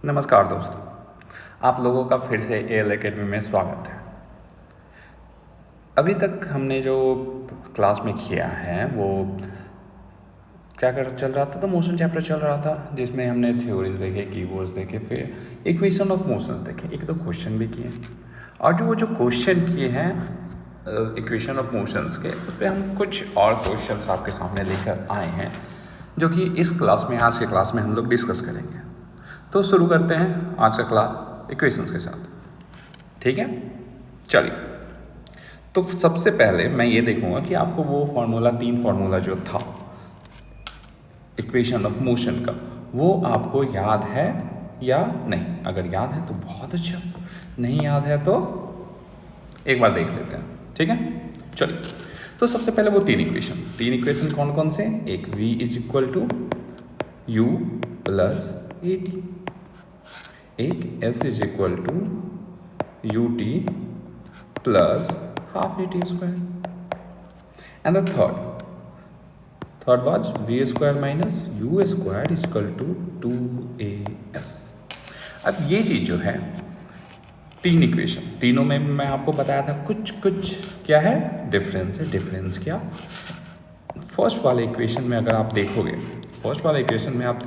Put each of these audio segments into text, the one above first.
नमस्कार दोस्तों, आप लोगों का फिर से एल एकेडमी में स्वागत है। अभी तक हमने जो क्लास में किया है वो क्या कर चल रहा था, तो मोशन चैप्टर चल रहा था, जिसमें हमने थ्योरीज देखे, कीवर्ड्स देखे, फिर इक्वेशन ऑफ मोशन देखे, एक दो क्वेश्चन भी किए। और जो क्वेश्चन किए हैं इक्वेशन ऑफ मोशंस के, उस पर हम कुछ और क्वेश्चंस आपके सामने लेकर आए हैं, जो कि इस क्लास में, आज के क्लास में हम लोग डिस्कस करेंगे। तो शुरू करते हैं आज का क्लास इक्वेशंस के साथ, ठीक है। चलिए, तो सबसे पहले मैं ये देखूंगा कि आपको वो फार्मूला, तीन फार्मूला जो था इक्वेशन ऑफ मोशन का, वो आपको याद है या नहीं। अगर याद है तो बहुत अच्छा, नहीं याद है तो एक बार देख लेते हैं, ठीक है। चलिए, तो सबसे पहले वो तीन इक्वेशन कौन कौन से? एक v is equal to you plus A t, एक s is equal to U T plus half A T square, and the third was v square minus you square is equal to 2as। अब ये चीज़ जो है, तीन equation, तीनों में मैं आपको बताया था कुछ क्या है, डिफरेंस है। डिफरेंस क्या? फर्स्ट वाले इक्वेशन में अगर आप देखोगे, फर्स्ट वाले इक्वेशन में आप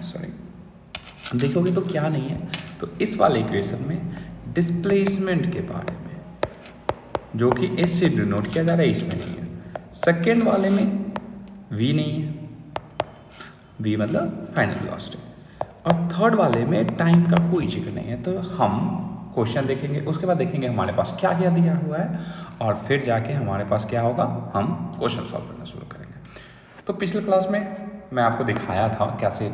सॉरी देखोगे तो क्या नहीं है, तो इस वाले इक्वेशन में डिस्प्लेसमेंट के बारे में, जो कि एस से डिनोट किया जा रहा है, इसमें नहीं है। सेकेंड वाले में v नहीं है, v मतलब फाइनल वेलोसिटी, और थर्ड वाले में टाइम का कोई जिक्र नहीं है। तो हम क्वेश्चन देखेंगे, उसके बाद देखेंगे हमारे पास क्या क्या दिया हुआ है, और फिर जाके हमारे पास क्या होगा, हम क्वेश्चन सॉल्व करना शुरू करेंगे। तो पिछले क्लास में मैं आपको दिखाया था कैसे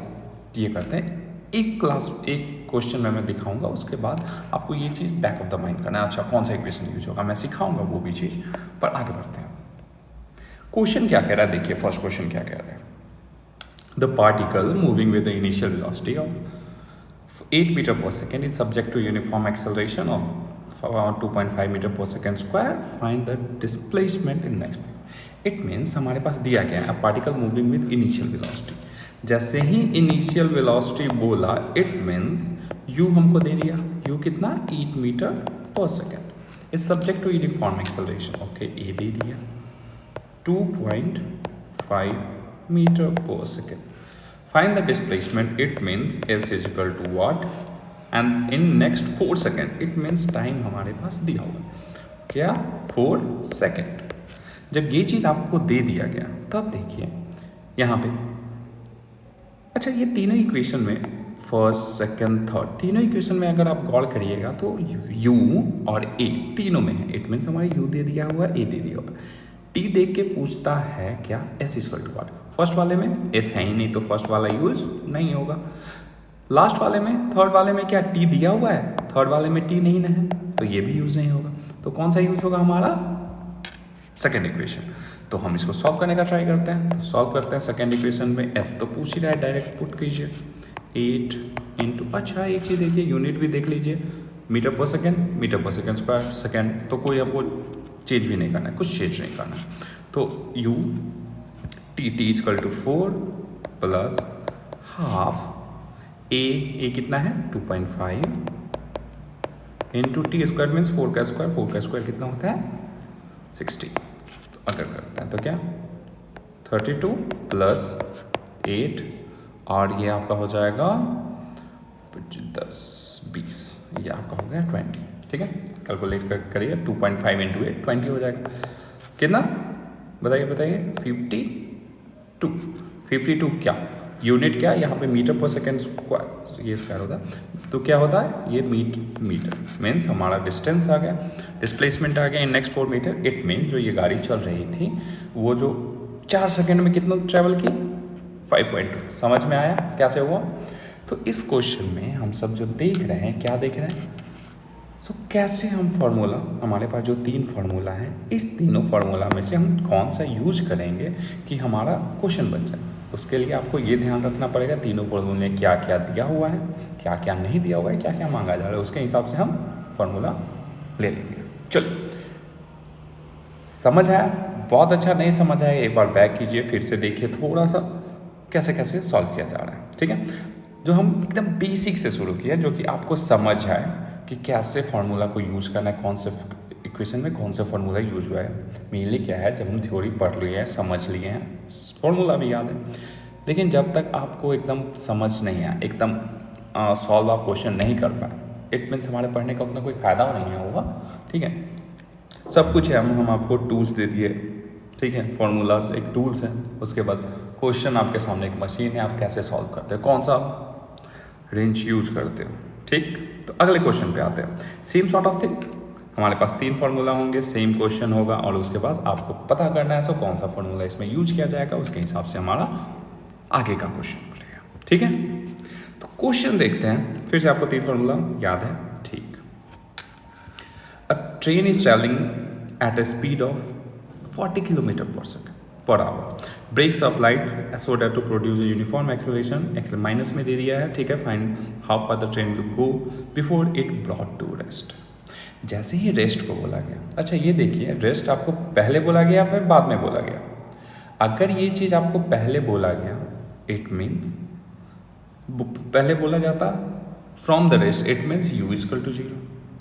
ये करते हैं। एक क्वेश्चन में मैं दिखाऊंगा, उसके बाद आपको ये चीज़ बैक ऑफ द माइंड करना है। अच्छा, कौन सा इक्वेशन यूज होगा मैं सिखाऊंगा वो भी चीज़, पर आगे बढ़ते हैं। क्वेश्चन क्या कह रहा है, देखिए फर्स्ट क्वेश्चन क्या कह रहा है। The particle moving with the initial velocity of 8 meter per second is subject to uniform acceleration of around 2.5 meter per second square. Find the displacement in next. It means हमारे पास दिया गया है particle moving with initial velocity. जैसे ही initial velocity बोला, it means u हमको दे दिया, u कितना, 8 metre per second, is subject to uniform acceleration. Okay, A दे दिया 2.5 meter per second. Find the displacement. It means s is equal to what, and in next 4 second, it means time हमारे पास दिया हुआ क्या, 4 second. जब ये चीज़ आपको दे दिया गया, तब देखिए यहाँ पे, अच्छा ये तीनों इक्वेशन में, फर्स्ट सेकेंड थर्ड, तीनों इक्वेशन में अगर आप गौर करिएगा तो u और a तीनों में है। इट मीन्स हमारे u दे दिया हुआ, a दे दिया हुआ। t देख के पूछता है क्या, s equal to what. First वाले में s है ही नहीं, तो फर्स्ट वाला यूज नहीं होगा। लास्ट वाले में, थर्ड वाले में क्या t दिया हुआ है, थर्ड वाले में t नहीं है, तो ये भी यूज नहीं होगा। तो कौन सा यूज होगा हमारा, सेकेंड इक्वेशन। तो हम इसको सॉल्व करने का ट्राई करते हैं। तो सॉल्व करते हैं सेकेंड इक्वेशन में, s तो पूछ ही रहा है, डायरेक्ट पुट कीजिए 8 इंटू, अच्छा एक चीज़ देखिए, यूनिट भी देख लीजिए, metre per second square, second, तो कोई आपको चेंज भी नहीं करना है, कुछ चेंज नहीं करना है। तो u T equal to 4 plus half a कितना है 2.5 इंटू टी स्क्वायर मीन्स 4 का स्क्वायर कितना होता है 60। तो अगर करते हैं तो क्या 32 प्लस 8, और ये आपका हो जाएगा 10 20, ये आपका हो गया 20, ठीक है। कैलकुलेट करिए, 2.5 इंटू 8 20 हो जाएगा, कितना बताइए 52 क्या, यूनिट क्या, यहाँ पे मीटर पर सेकेंड स्क्वायर, ये स्क्वायर होता है, तो क्या होता है ये मीटर मीन्स हमारा डिस्टेंस आ गया, डिस्प्लेसमेंट आ गया in next 4 metre. It mean जो ये गाड़ी चल रही थी वो जो 4 सेकेंड में कितना ट्रेवल की, 5.2। समझ में आया कैसे हुआ? तो इस क्वेश्चन में हम सब जो देख रहे हैं, क्या देख रहे हैं, सो कैसे हम फार्मूला, हमारे पास जो तीन फार्मूला हैं, इस तीनों फार्मूला में से हम कौन सा यूज करेंगे कि हमारा क्वेश्चन बन जाए। उसके लिए आपको ये ध्यान रखना पड़ेगा तीनों फार्मूले में क्या क्या दिया हुआ है, क्या क्या नहीं दिया हुआ है, क्या क्या मांगा जा रहा है, उसके हिसाब से हम फार्मूला ले लेंगे। चलो, समझ आया? बहुत अच्छा, नहीं समझ आया एक बार बैक कीजिए, फिर से देखिए थोड़ा सा कैसे कैसे सॉल्व किया जा रहा है, ठीक है। जो हम एकदम बेसिक से शुरू किया, जो कि आपको समझ आए कि कैसे फार्मूला को यूज़ करना है, कौन से इक्वेशन में कौन सा फार्मूला यूज हुआ है। मेनली क्या है, जब हम थ्योरी पढ़ लिए हैं, समझ लिए हैं, फार्मूला भी याद है, लेकिन जब तक आपको एकदम समझ नहीं आया, एकदम सॉल्व आप क्वेश्चन नहीं कर पाए, इट मीन्स हमारे पढ़ने का उतना कोई फ़ायदा नहीं होगा। ठीक है, सब कुछ है, हम आपको टूल्स दे दिए। ठीक है, फार्मूलाज एक टूल्स हैं, उसके बाद क्वेश्चन आपके सामने एक मशीन है, आप कैसे सॉल्व करते हो, कौन सा रेंज यूज़ करते हो। ठीक, तो अगले क्वेश्चन पे आते हैं। सेम सॉर्ट ऑफ थिंग, हमारे पास 3 फार्मूला होंगे, सेम क्वेश्चन होगा, और उसके बाद आपको पता करना है सो कौन सा फार्मूला इसमें यूज किया जाएगा, उसके हिसाब से हमारा आगे का क्वेश्चन बनेगा। ठीक है, तो क्वेश्चन देखते हैं। फिर से आपको 3 फार्मूला याद है। ठीक, a train is travelling at a speed of 40 kilometre per hour, brakes applied so that to produce a uniform acceleration, minus में दे दिया है। ठीक है, find how far the train will go before it brought to rest. जैसे ही rest को बोला गया, अच्छा ये देखिए, रेस्ट आपको पहले बोला गया फिर बाद में बोला गया। अगर ये चीज़ आपको पहले बोला गया, इट मीन्स पहले बोला जाता from the rest, it means u equal to 0।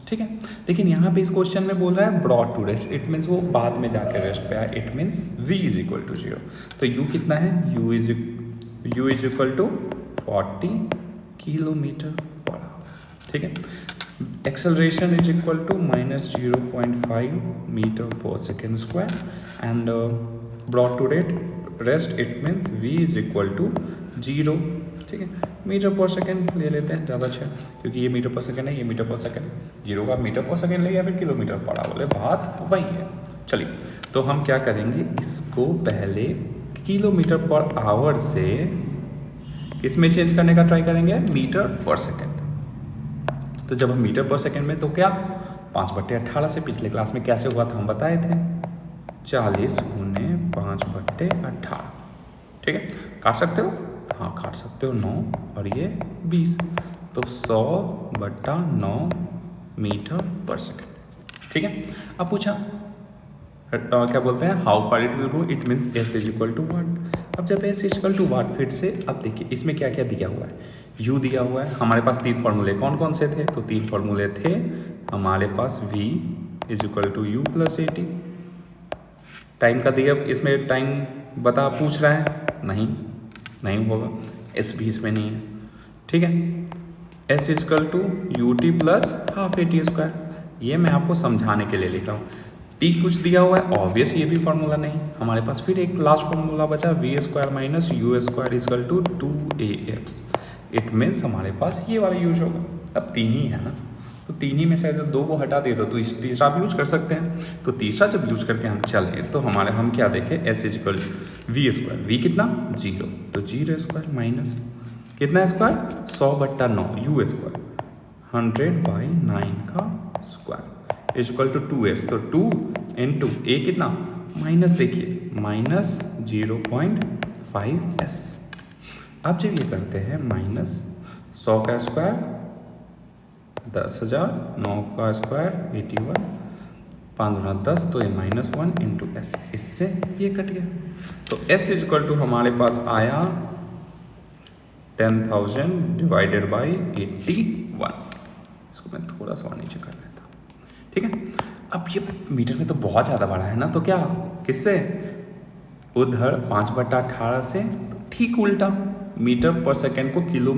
ठीक है, लेकिन यहाँ पे इस क्वेश्चन में बोल रहा है brought to rest, it means वो बाद में जाके रेस्ट पे आया, it means v is equal to 0। तो u कितना है, u is equal to 40 kilometre per hour. ठीक है, acceleration is equal to minus 0.5 meter per second square, and brought to rest, it means v is equal to 0। ठीक है, metre per second ले लेते हैं, ज़्यादा अच्छा, क्योंकि ये मीटर पर सेकेंड है, ये मीटर पर सेकेंड, 0 का मीटर पर सेकेंड ले या फिर किलोमीटर पर आवर, बात वही है। चलिए, तो हम क्या करेंगे, इसको पहले किलोमीटर पर आवर से इसमें चेंज करने का ट्राई करेंगे, मीटर पर सेकेंड। तो जब हम मीटर पर सेकेंड में, तो क्या 5/18 से पिछले क्लास में कैसे हुआ था हम बताए थे, 40 गुने 5/18। ठीक है, काट सकते हो, हाँ काट सकते हो, 9 और ये 20, तो 100/9 मीटर पर सेकेंड। ठीक है, अब पूछा क्या बोलते हैं, how far it will go, it means S is equal to what. अब जब S is equal to what, फिर से अब देखिए इसमें क्या क्या दिया हुआ है, u दिया हुआ है। हमारे पास 3 फार्मूले कौन कौन से थे, तो 3 फार्मूले थे हमारे पास, v is equal to u plus 80। Time का दिया, इसमें टाइम बता पूछ रहा है, नहीं होगा, s भी इसमें नहीं है। ठीक है, s is equal to ut plus half AT square, ये मैं आपको समझाने के लिए लिख रहा हूँ। t कुछ दिया हुआ है, ऑब्वियस ये भी फार्मूला नहीं हमारे पास। फिर एक लास्ट फार्मूला बचा, v square minus u square is equal to 2ax, it means हमारे पास ये वाला यूज होगा। अब 3 ही है ना, तो 3 ही में से अगर 2 को हटा दे तो तीसरा आप यूज कर सकते हैं। तो तीसरा जब यूज करके हम चले, तो हम क्या देखें, s is equal v square, v कितना 0, तो 0 स्क्वायर माइनस कितना स्क्वायर 100/9 यू स्क्वायर 100/9 का square is equal to 2s, तो 2 इंटू ए कितना माइनस, देखिए माइनस 0.5s। अब जब ये करते हैं माइनस 100 का स्क्वायर 10,000, 9 का स्क्वायर 81, 5×10, तो ये -1 इंटू एस, इससे ये कट गया। तो s इज इक्वल टू हमारे पास आया 10,000 डिवाइडेड बाई 81। इसको मैं थोड़ा सा नीचे कर लेता हूँ, ठीक है। अब ये मीटर में तो बहुत ज़्यादा बड़ा है ना, तो क्या किससे उधर 5/18 से ठीक उल्टा मीटर पर सेकेंड को किलो,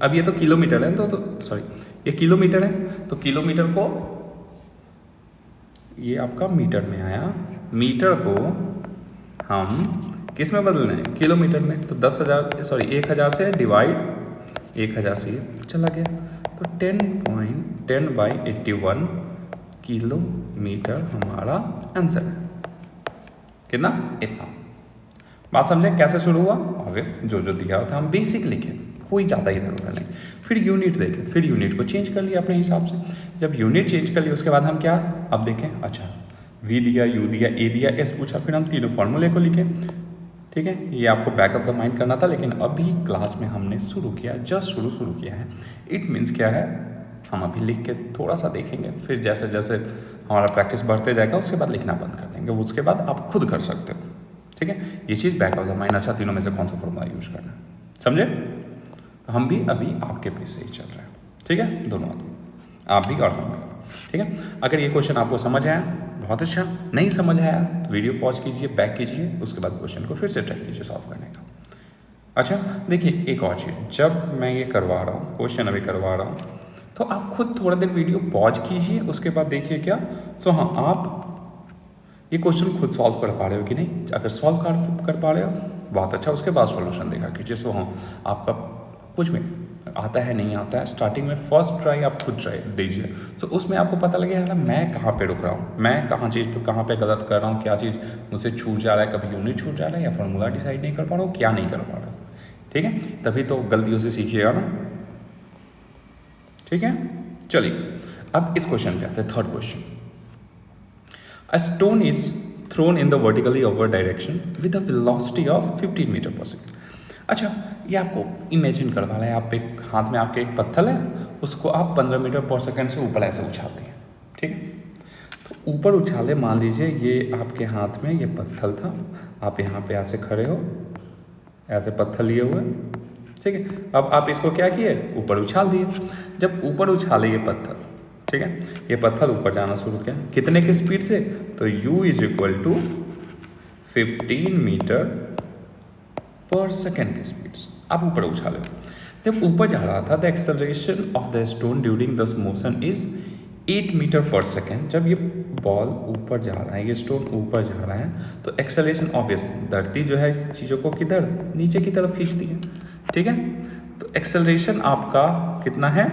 अब ये तो किलोमीटर है, तो सॉरी ये किलोमीटर है, तो किलोमीटर को ये आपका मीटर में आया, मीटर को हम किस में बदलना है किलोमीटर में, तो 10,000 से डिवाइड 1000 से ये चला गया, तो 10.10/81 किलोमीटर हमारा आंसर है। कितना, इतना। बात समझे कैसे शुरू हुआ, ऑब्वियस जो दिया होता हम बेसिक लिखे, कोई ज़्यादा इधर उधर नहीं। फिर यूनिट देखें, फिर यूनिट को चेंज कर लिया अपने हिसाब से। जब यूनिट चेंज कर लिया उसके बाद हम क्या, अब देखें, अच्छा v दिया, u दिया, a दिया, s पूछा, फिर हम तीनों फॉर्मूले को लिखे, ठीक है। ये आपको बैक ऑफ द माइंड करना था, लेकिन अभी क्लास में हमने शुरू किया, जस्ट शुरू किया है। इट मीन्स क्या है, हम अभी लिख के थोड़ा सा देखेंगे, फिर जैसे जैसे हमारा प्रैक्टिस बढ़ते जाएगा उसके बाद लिखना बंद कर देंगे, उसके बाद आप खुद कर सकते हो, ठीक है। ये चीज़ बैक ऑफ द माइंड, अच्छा तीनों में से कौन सा फॉर्मूला यूज करना है, समझे। तो हम भी अभी आपके पेज से ही चल रहे हैं, ठीक है, दोनों आदमी, आप भी और हम भी, ठीक है। अगर ये क्वेश्चन आपको समझ आया बहुत अच्छा, नहीं समझ आया तो वीडियो पॉज कीजिए, बैक कीजिए, उसके बाद क्वेश्चन को फिर से ट्राई कीजिए सॉल्व करने का। अच्छा देखिए एक और चीज़, जब मैं ये करवा रहा हूँ, क्वेश्चन अभी करवा रहा हूँ, तो आप खुद थोड़ा देर वीडियो पॉज कीजिए, उसके बाद देखिए क्या, तो हाँ आप ये क्वेश्चन खुद सॉल्व कर पा रहे हो कि नहीं। अगर सॉल्व कर पा रहे हो बहुत अच्छा, उसके बाद सॉल्यूशन देखा कीजिए। सो हाँ आपका कुछ भी आता है नहीं आता है, स्टार्टिंग में फर्स्ट ट्राई आप खुद ट्राई दीजिए, तो उसमें आपको पता लगेगा यार मैं कहाँ पे रुक रहा हूँ, मैं कहाँ पे गलत कर रहा हूँ, क्या चीज़ मुझसे छूट जा रहा है, कभी यूनिट छूट जा रहा है या फॉर्मूला डिसाइड नहीं कर पा रहा हूँ, क्या नहीं कर पा रहा हूँ, ठीक है, तभी तो गलतियों से सीखिएगा ना, ठीक है। चलिए अब इस क्वेश्चन पे आते हैं, third question. A stone is thrown in the vertically upward direction with a velocity of 15 metre per second. अच्छा ये आपको इमेजिन करवा रहा है, आप एक हाथ में आपके एक पत्थर है, उसको आप 15 मीटर पर सेकेंड से ऊपर ऐसे उछालते हैं, ठीक है, तो ऊपर उछाले, मान लीजिए ये आपके हाथ में ये पत्थर था, आप यहाँ पे ऐसे खड़े हो, ऐसे पत्थर लिए हुए, ठीक है, अब आप इसको क्या किए, ऊपर उछाल दिए। जब ऊपर उछाले ये पत्थर, ठीक है, ये पत्थर ऊपर जाना शुरू किया, कितने के स्पीड से, तो u is equal to 15 metre per second के स्पीड से आप ऊपर उछाले। जब ऊपर जा रहा था, the acceleration of the stone during this motion is 8 metre per second. जब ये बॉल ऊपर जा रहा है, ये स्टोन ऊपर जा रहा है, तो एक्सेलरेशन ऑब्वियस, धरती जो है चीज़ों को किधर, नीचे की तरफ खींचती है, ठीक है, तो एक्सेलरेशन आपका कितना है,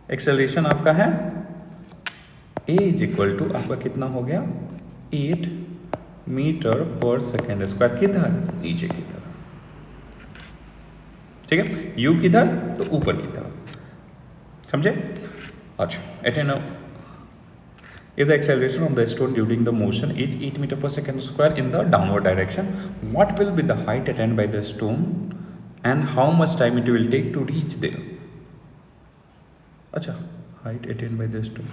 एक्सेलरेशन आपका है a इज इक्वल टू आपका कितना हो गया 8 मीटर पर सेकेंड स्क्वायर, किधर, नीचे की तरफ, ठीक है, u किधर, तो ऊपर की तरफ, समझे। अच्छा एटेनो if the acceleration of the stone during the motion is 8 meter per second square in the downward direction, what will be the height attained by the stone and how much time it will take to reach there। अच्छा height attained by the stone,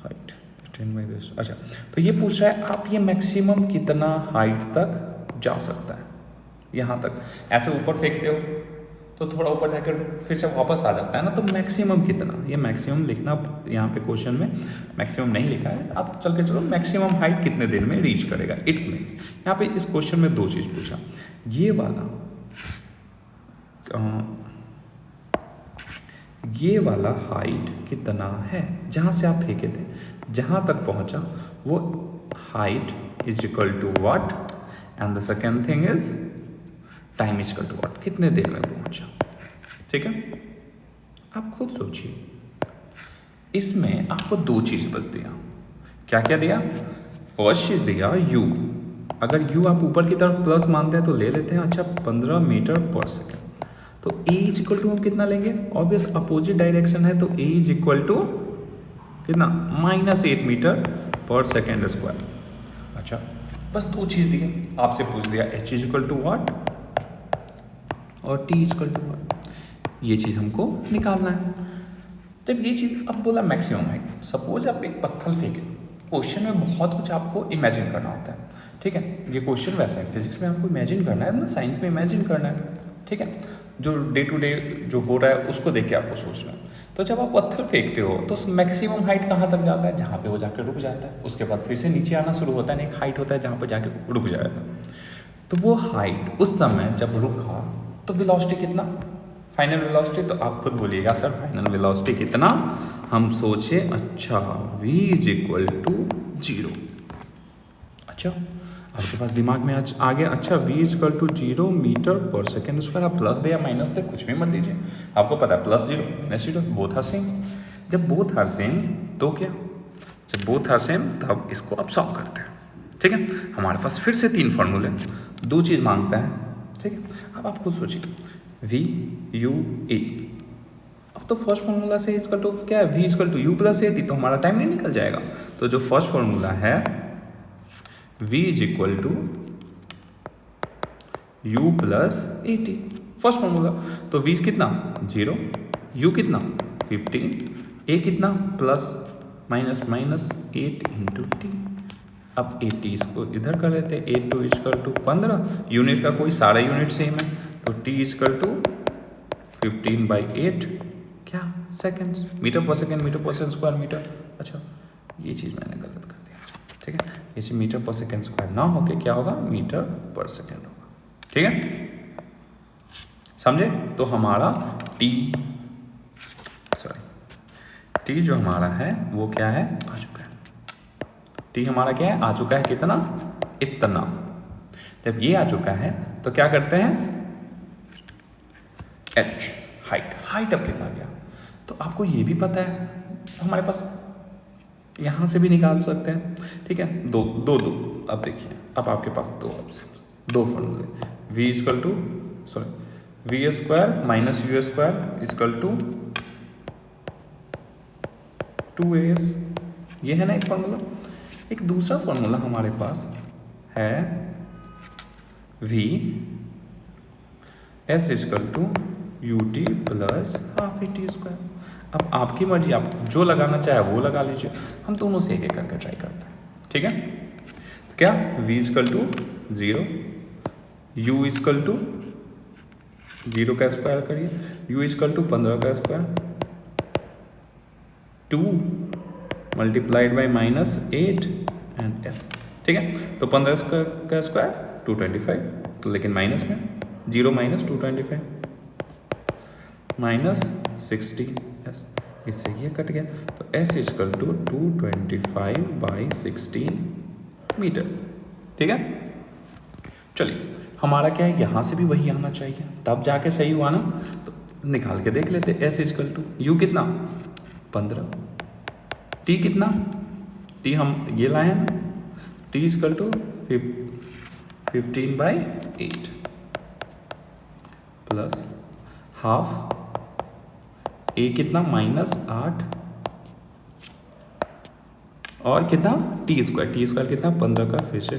height attained by the stone, अच्छा तो ये पूछ रहा है आप ये maximum कितना हाइट तक जा सकता है, यहाँ तक ऐसे ऊपर फेंकते हो तो थोड़ा ऊपर जाकर फिर से वापस आ जाता है ना, तो मैक्सिमम कितना, ये मैक्सिमम लिखना यहाँ पे क्वेश्चन में मैक्सिमम नहीं लिखा है, आप चल के चलो मैक्सिमम हाइट कितने दिन में रीच करेगा। इट मीन्स यहाँ पे इस क्वेश्चन में दो चीज़ पूछा, ये वाला हाइट कितना है जहाँ से आप फेंके थे, जहाँ तक पहुँचा वो height is equal to what, and the second thing is time is equal to what, कितने देर में पहुंचा, ठीक है। आप खुद सोचिए, इसमें आपको दो चीज बस दिया, क्या क्या दिया, फर्स्ट चीज दिया u, अगर u आप ऊपर की तरफ प्लस मानते हैं तो ले लेते हैं, अच्छा 15 मीटर पर सेकेंड, तो a इज इक्वल टू हम कितना लेंगे, ऑब्वियस अपोजिट डायरेक्शन है, तो a इज इक्वल टू कितना, -8 मीटर पर सेकेंड स्क्वायर। अच्छा बस दो चीज दी, आपसे पूछ दिया h is equal to what और t इक्वल टू व्हाट, ये चीज़ हमको निकालना है। जब ये चीज़ अब बोला मैक्सिमम हाइट, सपोज आप एक पत्थर फेंके, क्वेश्चन में बहुत कुछ आपको इमेजिन करना होता है, ठीक है, ये क्वेश्चन वैसा है, फिजिक्स में आपको इमेजिन करना है ना, साइंस में इमेजिन करना है, ठीक है, जो डे टू डे जो हो रहा है उसको देख के आपको सोचना है। तो जब आप पत्थर फेंकते हो तो मैक्सिमम हाइट कहाँ तक जाता है, जहाँ पे वो जाकर रुक जाता है, उसके बाद फिर से नीचे आना शुरू होता है, एक हाइट होता है जहाँ पर जाके रुक जाएगा, तो वो हाइट उस समय जब रुका तो वेलोसिटी कितना, फाइनल वेलोसिटी, तो आप खुद बोलिएगा सर फाइनल वेलोसिटी कितना, हम सोचे अच्छा v इज इक्वल टू 0, अच्छा आपके पास दिमाग में आज आ गया, अच्छा v is equal to 0 metre per second square, आप प्लस दे या माइनस दे कुछ भी मत दीजिए, आपको पता है +0 -0 बोथ आर सेम, जब बोथ आर सेम तो क्या, जब बोथ आर सेम तब इसको आप सॉल्व करते हैं, ठीक है। हमारे पास फिर से 3 फार्मूले, दो चीज़ मांगता है, ठीक है। अब आप खुद सोचिए v u a, अब तो फर्स्ट फार्मूला से इसका तो क्या है, v equal to u plus A T, तो हमारा टाइम नहीं निकल जाएगा, तो जो फर्स्ट फार्मूला है v is equal to u plus A T, first formula, तो v कितना 0, u कितना 15, a कितना प्लस माइनस -8 इंटू टी, अब 80 इसको इधर कर लेते हैं, 8 इक्वल टू 15, यूनिट का कोई सारा यूनिट सेम है, तो t इक्वल टू 15/8 क्या seconds, metre per second, metre per second square metre. अच्छा ये चीज़ मैंने गलत कर दिया, ठीक है, इसे मीटर पर सेकेंड स्क्वायर ना होके क्या होगा, मीटर पर सेकेंड होगा, ठीक है, समझे। तो हमारा t जो हमारा है वो क्या है, आ चुका है, t हमारा क्या है, आ चुका है, कितना, इतना। जब ये आ चुका है तो क्या करते हैं, h हाइट अब कितना गया, तो आपको ये भी पता है, तो हमारे पास यहाँ से भी निकाल सकते हैं, ठीक है, दो। अब देखिए, अब आपके पास दो ऑप्शन, दो फॉर्मूले, v equal to V square minus you square equal to 2as, ये है ना एक फॉर्मूला। एक दूसरा फॉर्मूला हमारे पास है v s equal to ut plus half A T square. अब आपकी मर्जी, आप जो लगाना चाहे वो लगा लीजिए, हम दोनों से एक एक करके ट्राई करते हैं, ठीक है। तो क्या, v equal to 0, u equal to 0 का स्क्वायर करिए, u इक्वल टू 15 का square, 2 multiplied by -8 and s, ठीक है। तो 15 का स्क्वायर 225, तो लेकिन माइनस में 0 माइनस 225 माइनस 16s, इससे ये कट गया, तो s इक्वल टू 225/16 मीटर, ठीक है। चलिए, हमारा क्या है, यहाँ से भी वही आना चाहिए, तब जाके सही हुआ ना, तो निकाल के देख लेते। s इक्वल टू u कितना 15, t कितना, t हम ये लाए हैं ना, t equal to 15/8 plus half, a कितना -8 और कितना t स्क्वायर कितना 15 का, फिर से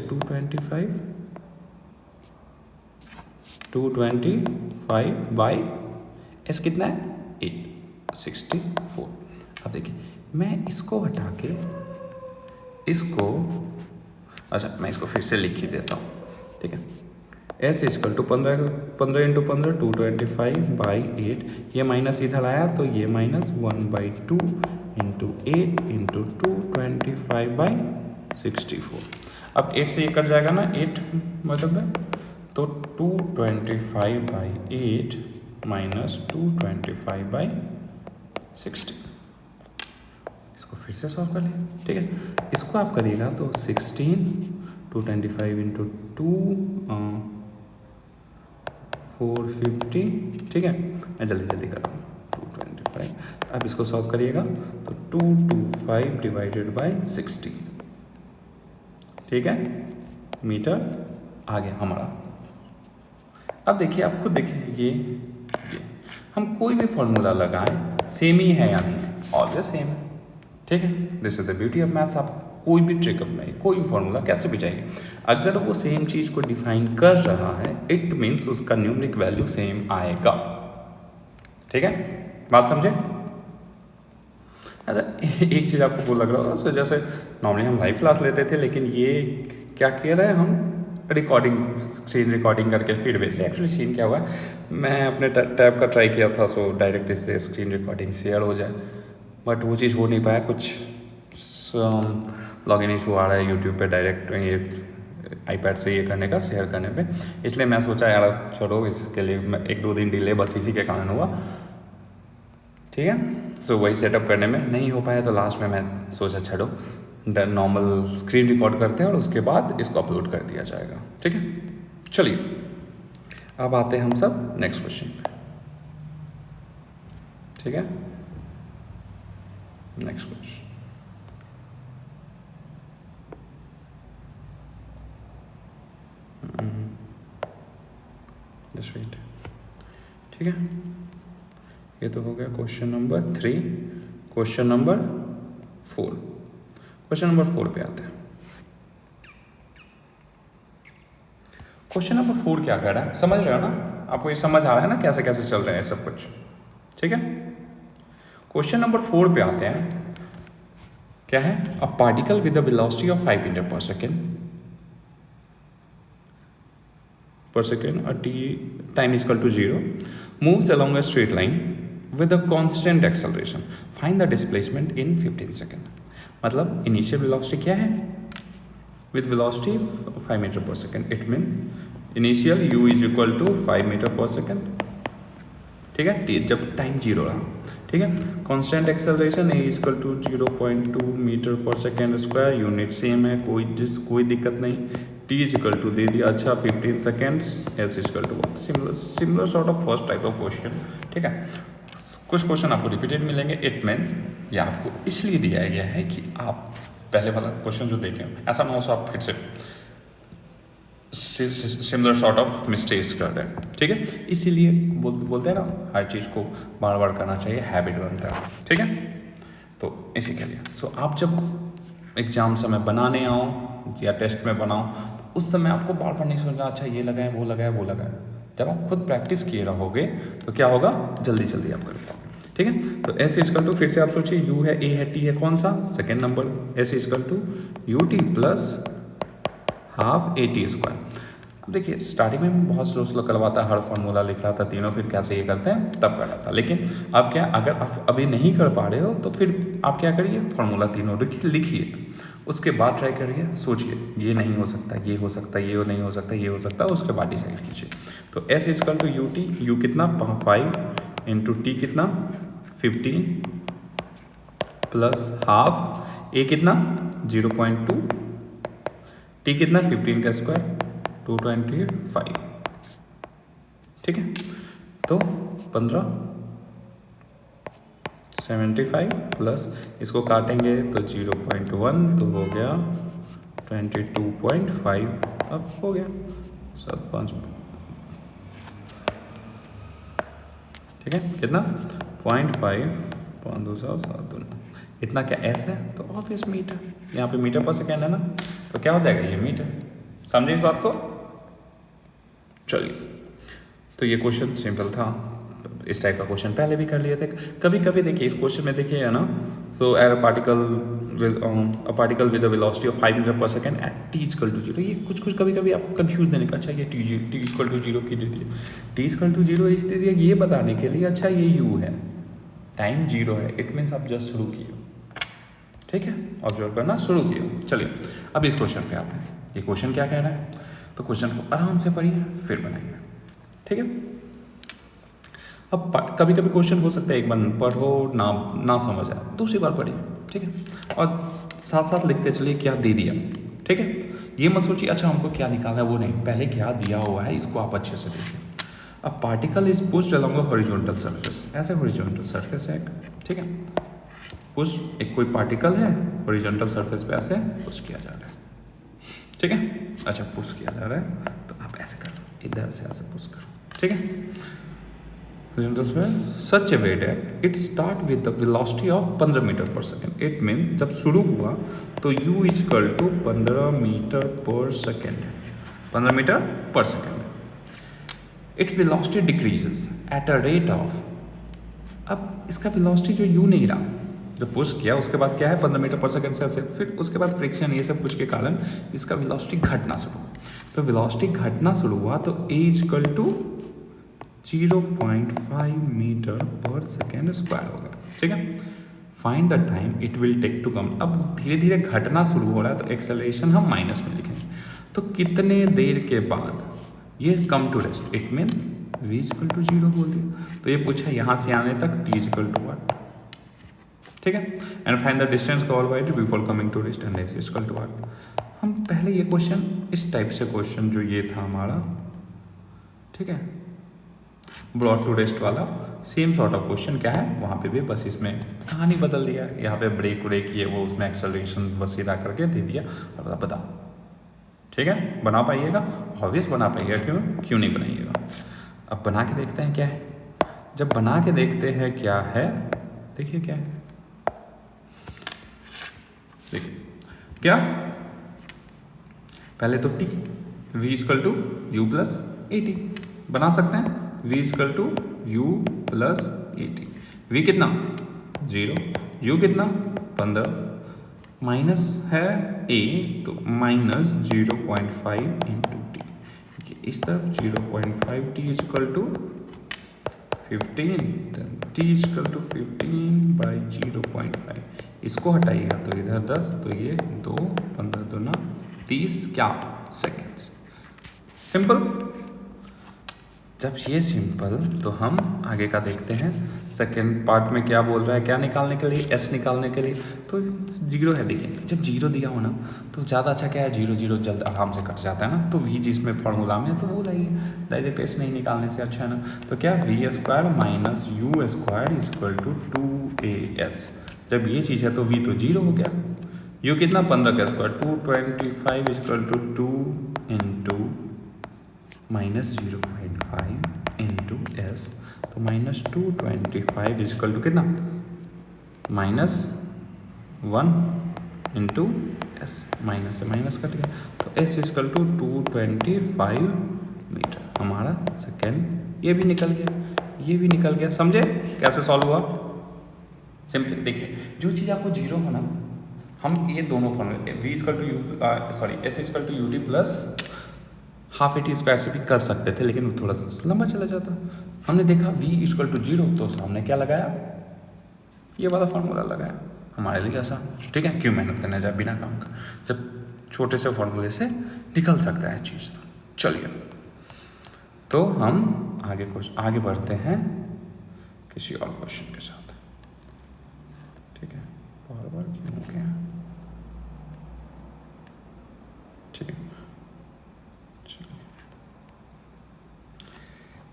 225/s कितना है 864। अब देखिए, मैं इसको हटा के इसको, अच्छा मैं इसको फिर से लिख ही देता हूँ, ठीक है। s इक्वल टू 15 × 15 225/8, ये माइनस इधर आया तो ये -1/2 × 8 × 225/64। अब 8 से ये कट जाएगा ना, 8 मतलब है, तो 225/8 माइनस 225/60, इसको फिर से सॉल्व कर लिया, ठीक है। इसको आप करिएगा तो 16, 225 × 2 450, ठीक है, मैं जल्दी कर रहा हूँ, 225। अब इसको सॉल्व करिएगा तो 225/60, ठीक है, मीटर आ गया हमारा। अब देखिए, आप खुद देखिए, ये हम कोई भी फॉर्मूला लगाएं सेम ही है या नहीं, ऑलवेज सेम है, ठीक है। This is the beauty of maths. आप कोई भी ट्रिक अपनाइए, कोई भी फॉर्मूला कैसे भी चाहिए, अगर वो सेम चीज़ को डिफाइन कर रहा है, इट मीन्स उसका न्यूमेरिक वैल्यू सेम आएगा, ठीक है, बात समझे। अच्छा, एक चीज़ आपको वो लग रहा होगा, सो जैसे नॉर्मली हम लाइव क्लास लेते थे, लेकिन ये क्या कह रहे हैं, हम रिकॉर्डिंग, स्क्रीन रिकॉर्डिंग करके फीड भेज रहे हैं। एक्चुअली सीन क्या हुआ है, मैं अपने टैब का ट्राई किया था, सो डायरेक्ट इससे स्क्रीन रिकॉर्डिंग शेयर हो जाए, बट वो चीज़ हो नहीं पाया, कुछ लॉगिन इशू आ रहा है यूट्यूब पे डायरेक्ट ये आईपैड से ये करने का, शेयर करने पे, इसलिए मैं सोचा यार छोड़ो, इसके लिए मैं 1-2 दिन डिले बस इसी के कारण हुआ, ठीक है। सो वही सेटअप करने में नहीं हो पाया, तो लास्ट में मैं सोचा छोड़ो, नॉर्मल स्क्रीन रिकॉर्ड करते हैं और उसके बाद इसको अपलोड कर दिया जाएगा, ठीक है। चलिए, अब आते हैं हम सब नेक्स्ट क्वेश्चन पे, ठीक है। नेक्स्ट क्वेश्चन, जस्ट वेट, ठीक है। ये तो हो गया question number 3। Question number 4, question number 4 पे आते हैं। क्वेश्चन नंबर 4 क्या कह रहा है, समझ रहे हो ना, आपको ये समझ आ रहा है ना कैसे कैसे चल रहे हैं सब कुछ, ठीक है। क्वेश्चन नंबर 4 पे आते हैं। क्या है, a particle with the velocity of 5 metre per second t time is equal to 0 moves along a straight line with a constant acceleration, find the displacement in 15 second. मतलब इनिशियल वेलोसिटी क्या है, with velocity 5 metre per second, it means initial u is equal to 5 metre per second, ठीक है, जब time 0 रहा, ठीक है। Constant acceleration a is equal to 0.2 metre per second square, unit same है, कोई दिक्कत नहीं। t इज इक्वल टू दे दिया, अच्छा 15 seconds, s is equal to similar sort of first type of question, ठीक है। कुछ क्वेश्चन आपको रिपीटेड मिलेंगे, इट मीन्स ये आपको इसलिए दिया गया है कि आप पहले वाला क्वेश्चन जो देखें, ऐसा ना हो सो आप फिर से सिमिलर सॉर्ट ऑफ मिस्टेक्स कर रहे हैं, ठीक है। इसीलिए बोलते हैं ना, हर चीज़ को बार बार करना चाहिए, हैबिट बनता है, ठीक है। तो इसी के लिए सो आप जब एग्जाम समय बनाने आओ या टेस्ट में बनाओ, तो उस समय आपको बार बार नहीं सोचना अच्छा ये लगाए वो लगाए वो लगाए। जब आप खुद प्रैक्टिस किए रहोगे तो क्या होगा, जल्दी जल्दी आप कर पाओगे, ठीक है। तो एस इजकल टू, फिर से आप सोचिए, यू है, ए है, टी है, कौन सा, second number, S is equal to U T plus half A T square. अब देखिए स्टार्टिंग में बहुत स्लो करवाता है, हर फॉर्मूला लिख रहा था तीनों, फिर कैसे ये करते हैं तब कर रहा था। लेकिन अब क्या, अगर आप अभी नहीं कर पा रहे हो तो फिर आप क्या करिए, फॉर्मूला तीनों लिखिए, उसके बाद ट्राई करिए, सोचिए ये नहीं हो सकता, ये हो सकता, ये नहीं हो सकता, ये हो सकता, उसके बाद डिसाइड कीजिए। तो S is equal to you T, U कितना 5 इंटू टी कितना 15 प्लस हाफ, ए कितना 0.2, टी कितना 15 का स्क्वायर 225, ठीक है। तो 1575 प्लस इसको काटेंगे तो 0.1, तो हो गया 22.5, अब हो गया 7.5, ठीक है, कितना 0.5, 5 इतना क्या एस है, तो ऑब्वियस मीटर, यहाँ पे मीटर पर सेकेंड है ना, तो क्या हो जाएगा ये मीटर, समझे इस बात को। चलिए, तो ये क्वेश्चन सिंपल था, इस टाइप का क्वेश्चन पहले भी कर लिए थे। कभी कभी देखिए इस क्वेश्चन में देखिए है ना, तो uh particle with a velocity of 5 metre per second at T equal to 0, ये कुछ कभी कभी आपको कंफ्यूज देने का, अच्छा ये टी इक्वल टू 0 की दे दिया, टी इक्वल टू 0 इस दे दिया, ये बताने के लिए अच्छा ये यू है, टाइम 0 है, इट मीन्स आप जस्ट शुरू किए, ठीक है, ऑब्जर्व करना शुरू किया। चलिए अब इस क्वेश्चन पे आते हैं, ये क्वेश्चन क्या कह रहा है, तो क्वेश्चन को आराम से पढ़िए फिर बनाइए, ठीक है। अब कभी कभी क्वेश्चन हो सकता है एक बार पढ़ो ना समझ आए, दूसरी बार पढ़िए, ठीक है, और साथ साथ लिखते चलिए क्या दे दिया, ठीक है। ये मत सोचिए अच्छा हमको क्या निकालना है, वो नहीं, पहले क्या दिया हुआ है इसको आप अच्छे से देखिए। अब particle is pushed along a horizontal surface, ऐसे हॉरिजॉन्टल सरफेस है, ठीक है, पुश एक कोई पार्टिकल है हॉरिजॉन्टल सरफेस पे ऐसे पुश किया जा रहा है, ठीक है, अच्छा पुश किया जा रहा है, तो आप ऐसे करो, इधर से ऐसे पुश करो, ठीक है, such a way that it start with the velocity of 15 metre per second, it means जब शुरू हुआ तो u equal to 15 metre per second, 15 metre per second, its velocity decreases at a rate of, अब इसका velocity जो u नहीं रहा, जो पुश किया उसके बाद क्या है 15 मीटर पर सेकंड से ऐसे, फिर उसके बाद फ्रिक्शन ये सब कुछ के कारण इसका वेलोसिटी घटना शुरू हुआ, तो वेलोसिटी घटना शुरू हुआ तो a equal to 0.5 metre per second square हो गया, ठीक है। Find the time it will take to come, अब धीरे धीरे घटना शुरू हो रहा है तो एक्सेलरेशन हम माइनस में लिखेंगे, तो कितने देर के बाद ये come to rest, it means v equal to 0 बोल दिया, तो ये पूछा यहाँ से आने तक t इक्वल टू व्हाट, ठीक है, and find the distance covered by before coming to rest and x equal to what. हम पहले ये क्वेश्चन इस टाइप से क्वेश्चन जो ये था हमारा, ठीक है, ब्रॉड टू रेस्ट वाला सेम सॉर्ट ऑफ क्वेश्चन क्या है, वहाँ पे भी बस इसमें कहानी बदल दिया, यहाँ पे ब्रेक किए वो उसमें एक्सेलरेशन बस सीधा करके दे दिया, अब बताओ, ठीक है, बना पाइएगा, ऑब्वियस बना पाइएगा, क्यों नहीं बनाइएगा। अब बना के देखते हैं क्या है, जब बना के देखते हैं क्या है, देखिए क्या है, देखिए क्या, पहले तो t v equal to you plus A T बना सकते हैं, v equal to you plus A T, V कितना 0, u कितना 15, माइनस है ए तो माइनस 0.5 इंटू टी, इस तरफ 0.5 T is equal to 15, T is equal to 15/0.5। इसको हटाइएगा तो इधर 10, तो ये 2, 15 दूना 30 क्या सेकेंड्स। सिंपल। जब ये सिंपल तो हम आगे का देखते हैं। सेकेंड पार्ट में क्या बोल रहा है, क्या निकालने के लिए, एस निकालने के लिए। तो जीरो है, देखिए जब जीरो दिया हो ना तो ज़्यादा अच्छा क्या है, जीरो जीरो जल्द आराम से कट जाता है ना। तो वी जिसमें फॉर्मूला में तो वो लाइए, डायरेक्ट एस नहीं निकालने से अच्छा है ना। तो क्या v² minus u² is equal to 2as। जब ये चीज़ है तो v तो जीरो हो गया, u कितना 15 का square 225 is equal to 2 into minus 0.5 into S, तो माइनस 225 इजकल टू कितना, -1 इंटू एस, माइनस से माइनस कट गया तो एस इजकल टू 225 मीटर। हमारा सेकेंड ये भी निकल गया, ये भी निकल गया। समझे कैसे सॉल्व हुआ? सिंपली देखिए, जो चीज़ आपको जीरो होना, हम ये दोनों फॉर्मूले v is equal to S is equal to U T plus half A T square से भी कर सकते थे, लेकिन वो थोड़ा सा लंबा चला जाता। हमने देखा v इक्वल टू 0 तो सामने क्या लगाया, ये वाला फार्मूला लगाया, हमारे लिए आसान। ठीक है, क्यों मेहनत करना जाए बिना काम का, जब छोटे से फार्मूले से निकल सकता है चीज़। तो चलिए, तो हम आगे बढ़ते हैं किसी और क्वेश्चन के साथ। ठीक है, बार क्यों हो गया? ठीक है,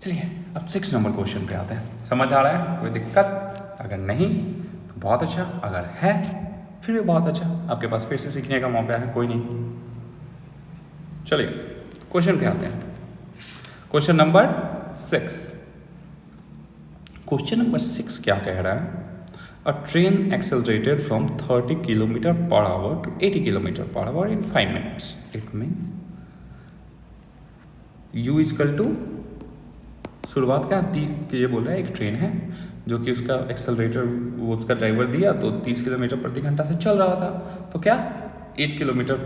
चलिए अब 6 नंबर क्वेश्चन पे आते हैं। समझ आ रहा है? कोई दिक्कत? अगर नहीं तो बहुत अच्छा, अगर है फिर भी बहुत अच्छा, आपके पास फिर से सीखने का मौका है, कोई नहीं। चलिए क्वेश्चन पे आते हैं। Question number 6। क्वेश्चन नंबर 6 क्या कह रहा है? A train accelerated from 30 kilometre per hour to 80 kilometre per hour in 5 minutes. It means u is equal to, शुरुआत क्या कि ये बोल रहा है एक ट्रेन है जो कि उसका एक्सेलरेटर, वो उसका ड्राइवर दिया तो 30 किलोमीटर प्रति घंटा से चल रहा था। तो क्या 80 किलोमीटर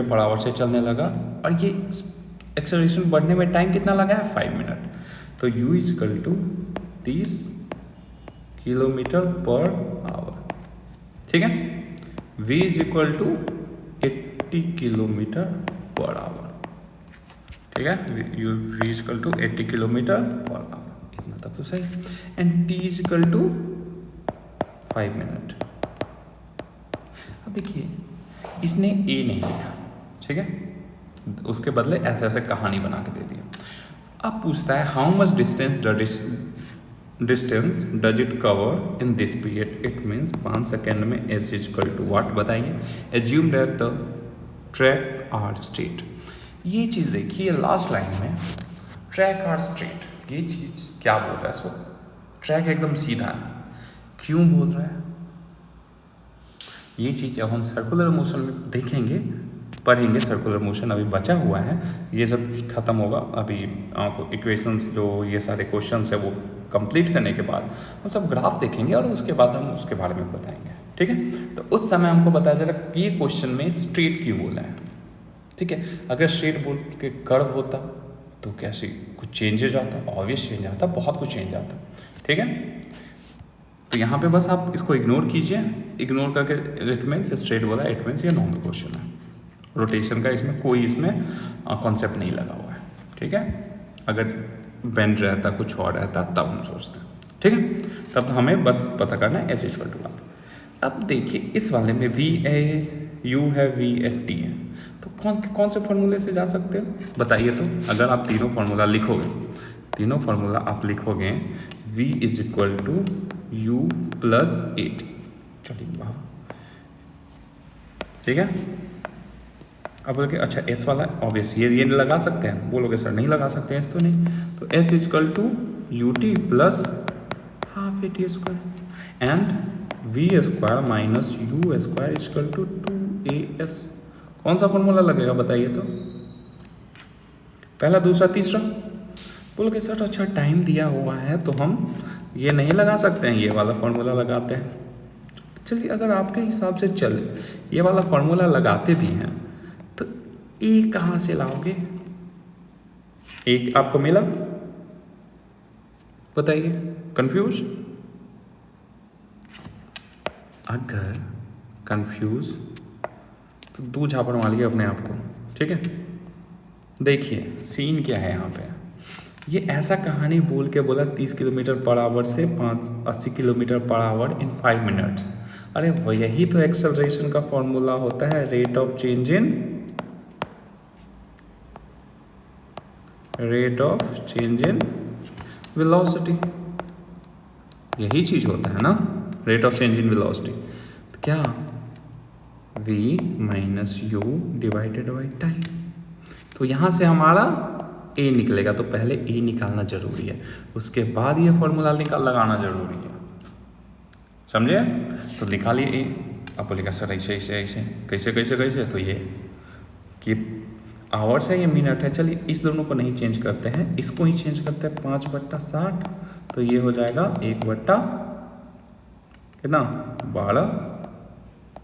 पर आवर से चलने लगा, और ये एक्सेलरेशन बढ़ने में टाइम कितना लगा है, 5 मिनट। तो u is equal to 30 kilometre per hour. ठीक है, v is equal to 80 kilometre per hour. ठीक है, v is equal to 80 kilometre per hour, इतना तक तो सही। And t is equal to 5 minute. अब देखिए, इसने a नहीं लिखा, ठीक है, उसके बदले ऐसे ऐसे कहानी बना के दे दिया। अब पूछता है how much distance does it cover in this period. It means 5 second में एस इजकल टू व्हाट बताइए। Assume that the track are straight. ये चीज़ देखिए लास्ट लाइन में, ट्रैक आर स्ट्रेट, ये चीज़ क्या बोल रहा है इसको, ट्रैक एकदम सीधा है। क्यों बोल रहा है ये चीज़? जब हम सर्कुलर मोशन में देखेंगे, पढ़ेंगे, सर्कुलर मोशन अभी बचा हुआ है, ये सब खत्म होगा। अभी आपको इक्वेशंस जो ये सारे क्वेश्चंस है वो कंप्लीट करने के बाद हम सब ग्राफ देखेंगे, और उसके बाद हम उसके बारे में बताएंगे। ठीक है, तो उस समय हमको बताया जाएगा ये क्वेश्चन में स्ट्रेट क्यों बोला है। ठीक है, अगर स्ट्रेट बोल के कर्व होता तो कैसे कुछ चेंजेज आता, ऑब्वियस चेंज आता, बहुत कुछ चेंज आता। ठीक है, तो यहाँ पे बस आप इसको इग्नोर कीजिए, इग्नोर करके इट मीन्स स्ट्रेट बोला, इट मीन्स ये नॉर्मल क्वेश्चन है, रोटेशन का इसमें कोई कॉन्सेप्ट नहीं लगा हुआ है। ठीक है, अगर बेंड रहता, कुछ और रहता, तब हम सोचते हैं। ठीक है, तब हमें बस पता करना है एस इक्वल टू वन। अब देखिए इस वाले में वी ए यू है, वी ए टी है, तो कौन से फॉर्मूले से जा सकते हो बताइए। तो अगर आप तीनों फार्मूला लिखोगे, v is equal to you plus A T. चलिए वाह, ठीक है। अब बोलोगे अच्छा एस वाला ऑब्वियस ये लगा सकते हैं, बोलोगे सर नहीं लगा सकते एस तो नहीं, तो S is equal to U T plus half A T square and V square minus you square is equal to 2as। कौन सा फॉर्मूला लगेगा बताइए तो, पहला, दूसरा, तीसरा। बोलोगे सर अच्छा टाइम दिया हुआ है तो हम ये नहीं लगा सकते हैं, ये वाला फॉर्मूला लगाते हैं। चलिए अगर आपके हिसाब से चले ये वाला फॉर्मूला लगाते भी हैं तो ए कहाँ से लाओगे? एक आपको मिला, बताइए, कंफ्यूज? अगर कंफ्यूज तो दो झापड़ मारिए अपने आप को, ठीक है? देखिए सीन क्या है यहाँ पे, ये ऐसा कहानी बोल के बोला 30 किलोमीटर पर आवर से 80 kilometre per hour in 5 minutes. अरे वो यही तो एक्सेलरेशन का फॉर्मूला होता है, rate of change in velocity, यही चीज होता है ना, rate of change in velocity. तो क्या v minus you divided by time, तो यहाँ से हमारा a निकलेगा, तो पहले a निकालना जरूरी है, उसके बाद ये फॉर्मूला लगाना जरूरी है, समझे? तो निकालिए a। अब बोलेगा सर ऐसे ऐसे ऐसे कैसे कैसे कैसे, तो ये कि आवर्स है ये मिनट है, चलिए इस दोनों को नहीं चेंज करते हैं, इसको ही चेंज करते हैं, 5/60, तो ये हो जाएगा 1/ कितना 12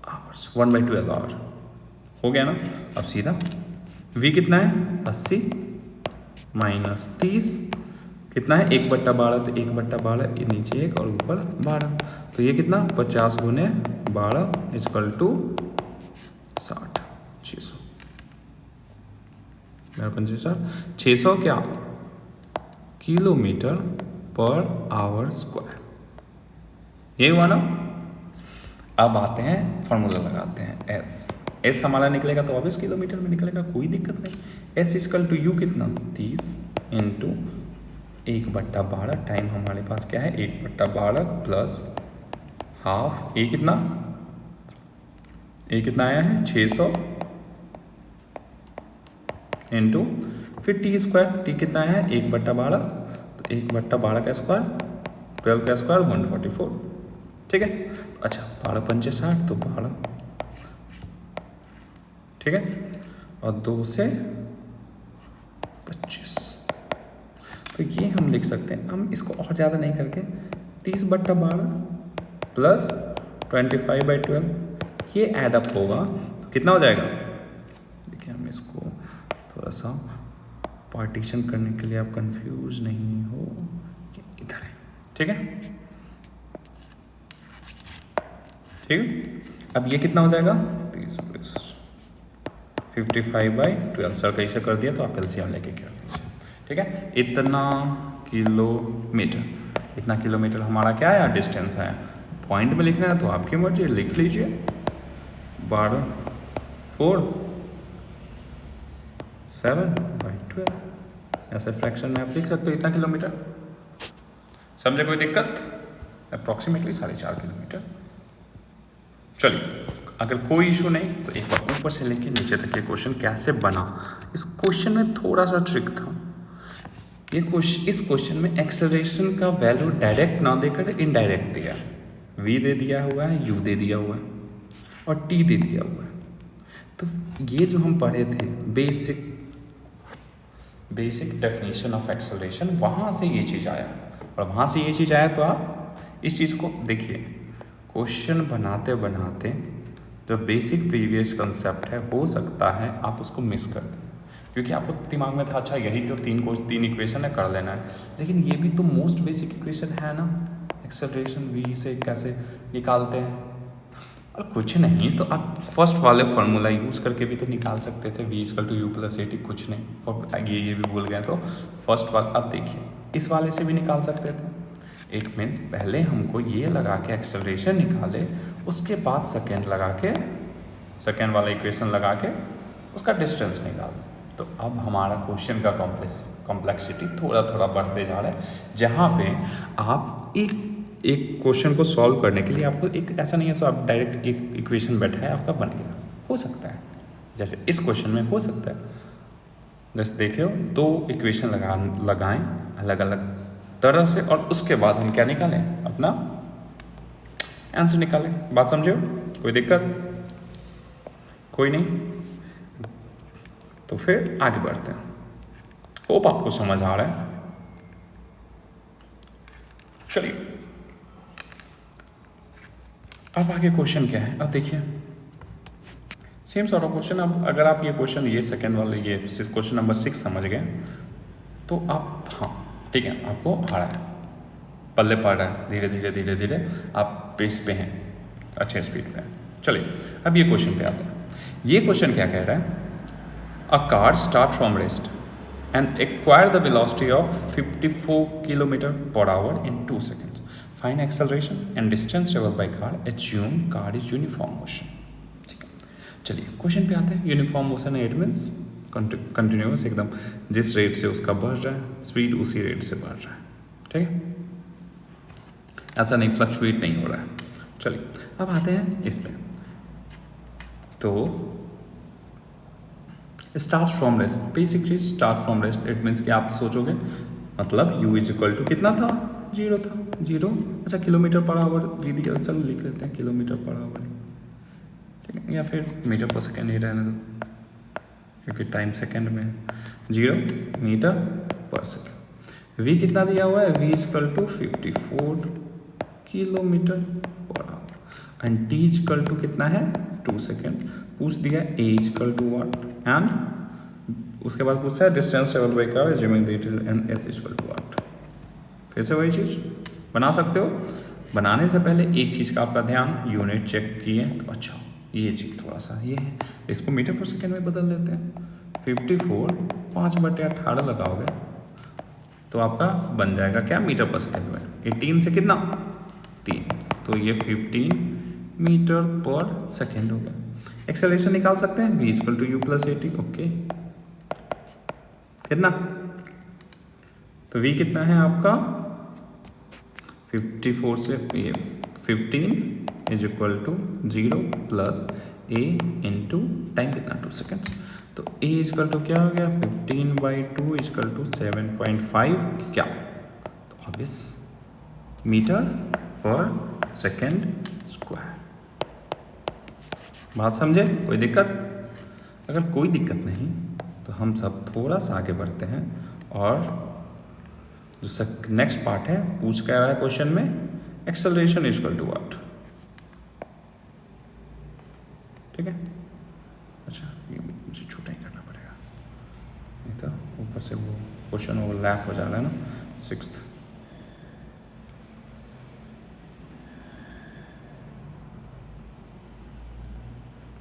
आवर्स, 1/12 आवर हो गया ना। अब सीधा v कितना है 80 माइनस 30 कितना है 1/12, तो 1/12 नीचे 1 और ऊपर 12, तो ये कितना 50 गुने 12 इक्वल टू 60, 600 600 क्या किलोमीटर पर आवर स्क्वायर, ये हुआ ना। अब आते हैं फॉर्मूला लगाते हैं, एस हमारा निकलेगा तो ऑब्वियस किलोमीटर में निकलेगा, कोई दिक्कत नहीं। एस इक्वल टू यू कितना 30 इंटू 1/12, टाइम हमारे पास क्या है 1/12 प्लस हाफ, ए कितना आया है 600 इंटू फिर टी स्क्वायर, टी कितना है 1/12, तो 1/12 का स्क्वायर 12 का स्क्वायर 144, ठीक है। अच्छा 12 पंचे 60, तो 12, ठीक है, और 2 से 25, तो ये हम लिख सकते हैं। हम इसको और ज़्यादा नहीं करके 30/12 प्लस 25/12 ये ऐड अप होगा तो कितना हो जाएगा, देखिए हम इसको थोड़ा सा पार्टीशन करने के लिए आप कंफ्यूज नहीं हो, कि इधर है, ठीक है, ठीक। अब ये कितना हो जाएगा 30 प्लस 55/12, सर कैसे कर दिया, तो आप एलसीएम लेके कर दीजिए, ठीक है। इतना किलोमीटर हमारा क्या है डिस्टेंस है, पॉइंट में लिखना है तो आपकी मर्जी, लिख लीजिए 12/7/12, ऐसे फ्रैक्शन में आप लिख सकते हो इतना किलोमीटर, समझे? कोई दिक्कत? Approximately 4.5 kilometre. चलिए अगर कोई इशू नहीं तो एक बार ऊपर से लेके नीचे तक ये क्वेश्चन कैसे बना। इस क्वेश्चन में थोड़ा सा ट्रिक था, इस क्वेश्चन में एक्सेलरेशन का वैल्यू डायरेक्ट ना देकर इनडायरेक्ट दिया, v दे दिया हुआ है, u दे दिया हुआ है और t दे दिया हुआ है। तो ये जो हम पढ़े थे बेसिक डेफिनेशन ऑफ एक्सेलरेशन, वहाँ से ये चीज़ आया, और वहाँ से ये चीज़ आया तो आप इस चीज़ को देखिए, क्वेश्चन बनाते बनाते जो बेसिक प्रीवियस कंसेप्ट है हो सकता है आप उसको मिस कर दें, क्योंकि आपको दिमाग में था अच्छा यही तो तीन इक्वेशन है कर लेना है, लेकिन ये भी तो मोस्ट बेसिक इक्वेशन है ना, एक्सेलरेशन v से कैसे निकालते हैं। और कुछ नहीं तो आप फर्स्ट वाले फार्मूला यूज़ करके भी तो निकाल सकते थे, v equal to you plus A T, कुछ नहीं, ये भी भूल गए तो फर्स्ट वाला, अब देखिए इस वाले से भी निकाल सकते थे। इट मीन्स पहले हमको ये लगा के एक्सेलरेशन निकाले, उसके बाद सेकेंड वाला इक्वेशन लगा के उसका डिस्टेंस निकाले। तो अब हमारा क्वेश्चन का कॉम्प्लेक्सिटी थोड़ा थोड़ा बढ़ते जा रहा है, जहाँ पे आप एक क्वेश्चन को सॉल्व करने के लिए आपको एक ऐसा नहीं है सो आप डायरेक्ट एक इक्वेशन बैठा है आपका बन गया, हो सकता है जैसे इस क्वेश्चन में हो सकता है, जैसे देखे हो 2 इक्वेशन लगाएं अलग अलग तरह से, और उसके बाद हम क्या निकालें, अपना आंसर निकालें। बात समझे हो? कोई दिक्कत? कोई नहीं? तो फिर आगे बढ़ते हैं। होप आपको समझ आ रहा है। चलिए अब आगे क्वेश्चन क्या है, अब देखिए सेम सॉर्ट ऑफ क्वेश्चन। अब अगर आप ये क्वेश्चन, ये सेकंड वाले, ये क्वेश्चन नंबर 6 समझ गए तो आप, हाँ ठीक है, आपको आ रहा है, पल्ले पड़ रहा है, धीरे धीरे धीरे धीरे आप पेस पे हैं, अच्छे स्पीड पे हैं। चलिए अब ये क्वेश्चन पे आते हैं। ये क्वेश्चन क्या कह रहा है, a car start from rest and acquire the velocity of 54 kilometre per hour in 2 seconds. Find acceleration and distance traveled by car. Assume car is uniform motion. ठीक है, चलिए क्वेश्चन पे आते हैं। यूनिफॉर्म मोशन है, इट मीन्स कंटिन्यूस, एकदम जिस rate से उसका बढ़ रहा है स्पीड उसी रेट से बढ़ रहा है, ठीक है, ऐसा नहीं फ्लक्चुएट नहीं हो रहा है। चलिए अब आते हैं इस पे। तो स्टार्ट फ्रॉम रेस्ट, बेसिक चीज start from rest, it means कि आप सोचोगे मतलब u इज इक्वल टू कितना था, 0 था, 0, अच्छा किलोमीटर पर आवर दे दिया, चलो लिख लेते हैं किलोमीटर पर आवर, ठीक है, या फिर मीटर पर सेकेंड ही रहने दो क्योंकि टाइम सेकेंड में 0 मीटर पर सेकेंड। v कितना दिया हुआ है, v is equal to 54 kilometre per hour and t is equal to कितना है, 2 सेकेंड। पूछ दिया a is equal to what, and उसके बाद पूछा है distance travel by car assuming that and s is equal to what. फिर से वही चीज़ बना सकते हो। बनाने से पहले एक चीज़ का आपका ध्यान, यूनिट चेक किए तो अच्छा ये चीज़ थोड़ा सा ये है, इसको मीटर पर सेकेंड में बदल लेते हैं। 54 5/18 लगाओगे तो आपका बन जाएगा क्या, मीटर पर सेकेंड में। 18 से कितना, 3, तो ये 15 मीटर पर सेकेंड हो गया। एक्सेलरेशन निकाल सकते हैं, v equal to u plus 80, okay, कितना, तो v कितना है आपका 54 से ये 15 is equal to 0 plus a into time कितना, 2 सेकेंड्स, तो a इज इक्वल टू क्या हो गया, 15/2 इज इक्वल टू 7.5 क्या, तो obvious metre per second square. बात समझे, कोई दिक्कत? अगर कोई दिक्कत नहीं तो हम सब थोड़ा सा आगे बढ़ते हैं और जो नेक्स्ट पार्ट है पूछ क्या रहा है क्वेश्चन में, acceleration is equal to what, ठीक है। अच्छा ये मुझे छोटा ही करना पड़ेगा नहीं तो ऊपर से वो क्वेश्चन ओवरलैप हो जा रहा है ना, 6th।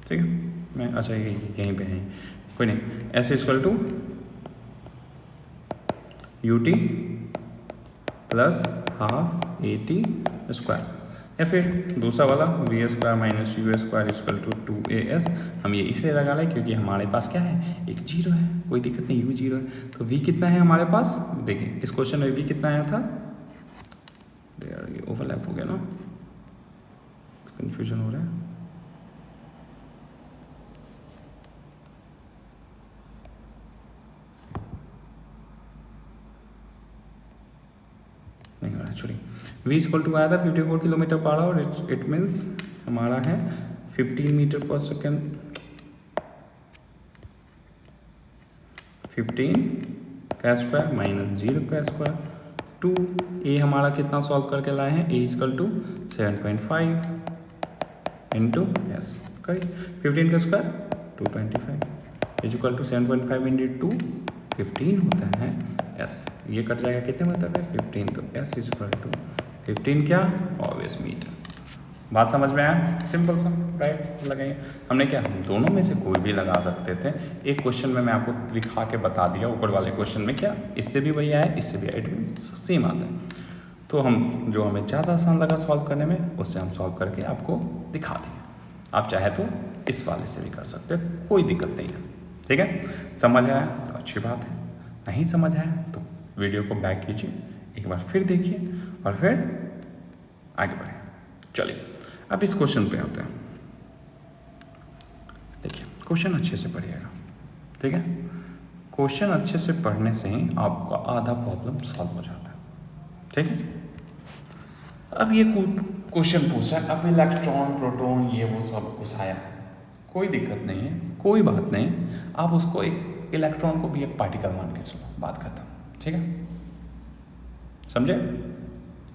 ठीक है, मैं अच्छा यहीं पे है, कोई नहीं, s is equal to ut plus half AT square, या फिर दूसरा वाला v square minus u square equal to 2as। हम ये इसलिए लगा रहे हैं क्योंकि हमारे पास क्या है, एक 0 है, कोई दिक्कत नहीं, u 0 है, तो v कितना है हमारे पास, देखिए इस क्वेश्चन में v कितना आया था, ये ओवरलैप हो गया ना, कंफ्यूजन हो रहा है, नहीं हो रहा, छोड़िए। v इक्वल टू आया था 54 kilometre per our, it means हमारा है 15 मीटर पर सेकेंड, 15 का स्क्वायर माइनस 0 का स्क्वायर, 2 a हमारा कितना सॉल्व करके लाए हैं, a equal to 7.5 into S, करिए 15 का square 225 is equal to 7.5 into 2 15 होता है एस, ये कट जाएगा कितने मतलब है 15, तो एस इज इक्वल टू 15 क्या, ऑब्वियस मीटर। बात समझ में आया, सिंपल सा राइट लगाइए। हमने क्या, हम दोनों में से कोई भी लगा सकते थे, एक क्वेश्चन में मैं आपको दिखा के बता दिया, ऊपर वाले क्वेश्चन में क्या इससे भी वही आया इससे भी आया, इट मीन सेम आता है, तो हम जो हमें ज़्यादा आसान लगा सॉल्व करने में उससे हम सॉल्व करके आपको दिखा दिए। आप चाहे तो इस वाले से भी कर सकते हैं, कोई दिक्कत नहीं है, ठीक है। समझ आया तो अच्छी बात है, नहीं समझ आया तो वीडियो को बैक कीजिए, एक बार फिर देखिए और फिर आगे बढ़े। चलिए अब इस क्वेश्चन पे आते हैं। देखिए क्वेश्चन अच्छे से पढ़िएगा, ठीक है। क्वेश्चन अच्छे से पढ़ने से ही आपका आधा प्रॉब्लम सॉल्व हो जाता है, ठीक है। अब ये क्वेश्चन पूछा है, अब इलेक्ट्रॉन प्रोटॉन ये वो सब घुसाया, कोई दिक्कत नहीं है, कोई बात नहीं, आप उसको एक इलेक्ट्रॉन को भी एक पार्टिकल मान के चलो, बात खत्म, ठीक है, समझे।